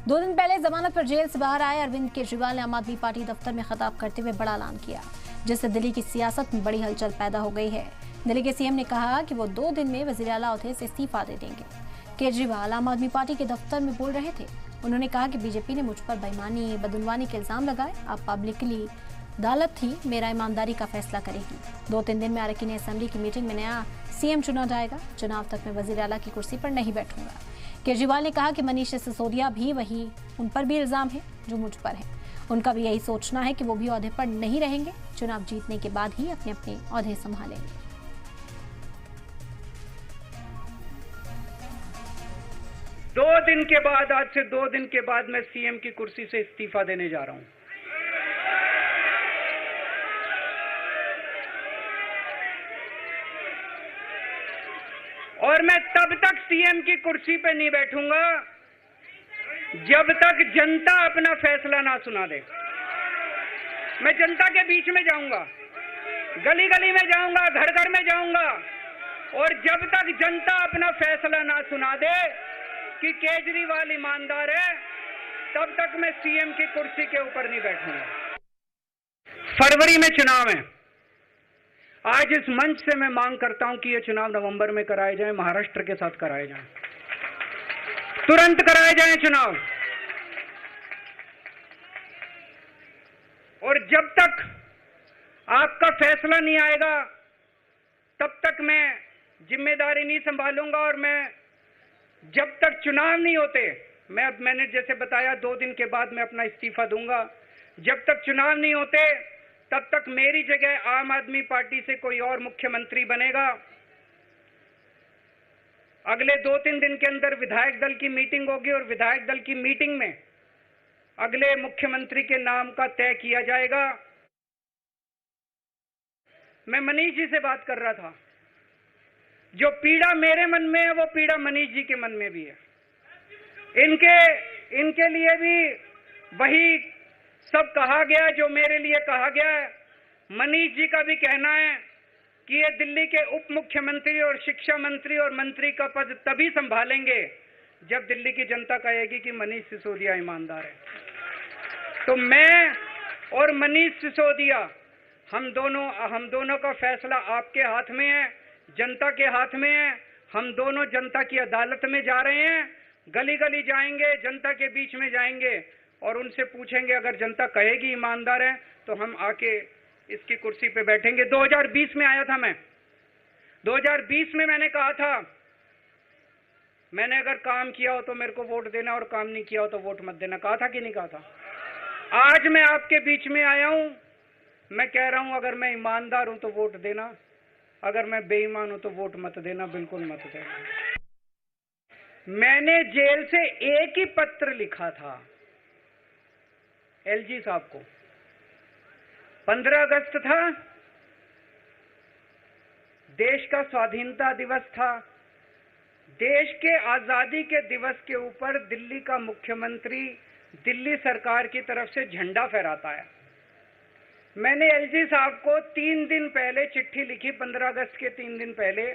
2 दिन पहले जमानत पर जेल से बाहर आए अरविंद केजरीवाल ने आम आदमी पार्टी दफ्तर में खिताब करते हुए बड़ा ऐलान किया, जिससे दिल्ली की सियासत में बड़ी हलचल पैदा हो गई है। दिल्ली के सीएम ने कहा कि वो 2 दिन में वजीर आला ओहदे से इस्तीफा दे देंगे। केजरीवाल आम आदमी पार्टी के दफ्तर में बोल रहे थे। उन्होंने कहा कि बीजेपी ने मुझ पर बेईमानी, बदनवानी के इल्जाम लगाए। अब पब्लिकली अदालत थी मेरा ईमानदारी का फैसला करेगी। 2-3 दिन में अरकान असेंबली की मीटिंग में नया सीएम चुना जाएगा। चुनाव तक मैं वजीर आला की कुर्सी पर नहीं बैठूंगा। केजरीवाल ने कहा कि मनीष सिसोदिया भी उन पर भी इल्जाम है जो मुझ पर है। उनका भी यही सोचना है कि वो भी ओहदे पर नहीं रहेंगे। चुनाव जीतने के बाद ही अपने अपने ओहदे संभालेंगे। 2 दिन के बाद, आज से 2 दिन के बाद मैं सीएम की कुर्सी से इस्तीफा देने जा रहा हूं। और मैं तब तक सीएम की कुर्सी पे नहीं बैठूंगा जब तक जनता अपना फैसला ना सुना दे। मैं जनता के बीच में जाऊंगा, गली गली में जाऊंगा, घर घर में जाऊंगा, और जब तक जनता अपना फैसला ना सुना दे कि केजरीवाल ईमानदार है, तब तक मैं सीएम की कुर्सी के ऊपर नहीं बैठूंगा। फरवरी में चुनाव है। आज इस मंच से मैं मांग करता हूं कि ये चुनाव नवंबर में कराए जाएं, महाराष्ट्र के साथ कराए जाएं, तुरंत कराए जाएं चुनाव। और जब तक आपका फैसला नहीं आएगा तब तक मैं जिम्मेदारी नहीं संभालूंगा। और मैं जब तक चुनाव नहीं होते, मैंने जैसे बताया 2 दिन के बाद मैं अपना इस्तीफा दूंगा। जब तक चुनाव नहीं होते तब तक मेरी जगह आम आदमी पार्टी से कोई और मुख्यमंत्री बनेगा। अगले 2-3 दिन के अंदर विधायक दल की मीटिंग होगी और विधायक दल की मीटिंग में अगले मुख्यमंत्री के नाम का तय किया जाएगा। मैं मनीष जी से बात कर रहा था। जो पीड़ा मेरे मन में है वो पीड़ा मनीष जी के मन में भी है। इनके लिए भी वही सब कहा गया जो मेरे लिए कहा गया है। मनीष जी का भी कहना है कि ये दिल्ली के उप मुख्यमंत्री और शिक्षा मंत्री और मंत्री का पद तभी संभालेंगे जब दिल्ली की जनता कहेगी कि मनीष सिसोदिया ईमानदार है। तो मैं और मनीष सिसोदिया, हम दोनों का फैसला आपके हाथ में है, जनता के हाथ में है। हम दोनों जनता की अदालत में जा रहे हैं, गली गली जाएंगे, जनता के बीच में जाएंगे और उनसे पूछेंगे। अगर जनता कहेगी ईमानदार है तो हम आके इसकी कुर्सी पे बैठेंगे। 2020 में आया था मैं। 2020 में मैंने कहा था, मैंने अगर काम किया हो तो मेरे को वोट देना और काम नहीं किया हो तो वोट मत देना। कहा था कि नहीं कहा था? आज मैं आपके बीच में आया हूं, मैं कह रहा हूं अगर मैं ईमानदार हूं तो वोट देना, अगर मैं बेईमान हूं तो वोट मत देना, बिल्कुल मत देना। मैंने जेल से एक ही पत्र लिखा था एलजी साहब को। 15 अगस्त था, देश का स्वाधीनता दिवस था। देश के आजादी के दिवस के ऊपर दिल्ली का मुख्यमंत्री दिल्ली सरकार की तरफ से झंडा फहराता है। मैंने एलजी साहब को 3 दिन पहले चिट्ठी लिखी, 15 अगस्त के 3 दिन पहले,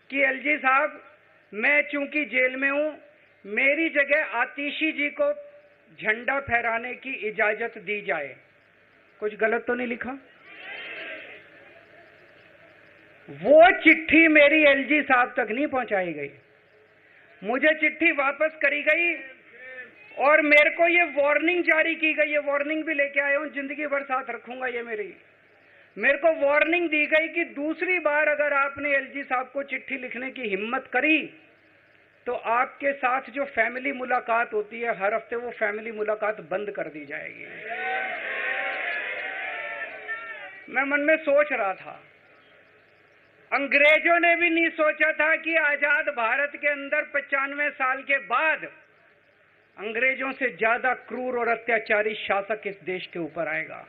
कि एलजी साहब, मैं चूंकि जेल में हूं, मेरी जगह आतिशी जी को झंडा फहराने की इजाजत दी जाए। कुछ गलत तो नहीं लिखा? वो चिट्ठी मेरी एलजी साहब तक नहीं पहुंचाई गई। मुझे चिट्ठी वापस करी गई और मेरे को ये वार्निंग जारी की गई। ये वार्निंग भी लेके आया हूं, जिंदगी भर साथ रखूंगा ये मेरे को वार्निंग दी गई कि दूसरी बार अगर आपने एलजी साहब को चिट्ठी लिखने की हिम्मत करी तो आपके साथ जो फैमिली मुलाकात होती है हर हफ्ते, वो फैमिली मुलाकात बंद कर दी जाएगी। मैं मन में सोच रहा था, अंग्रेजों ने भी नहीं सोचा था कि आजाद भारत के अंदर 95 साल के बाद अंग्रेजों से ज्यादा क्रूर और अत्याचारी शासक इस देश के ऊपर आएगा।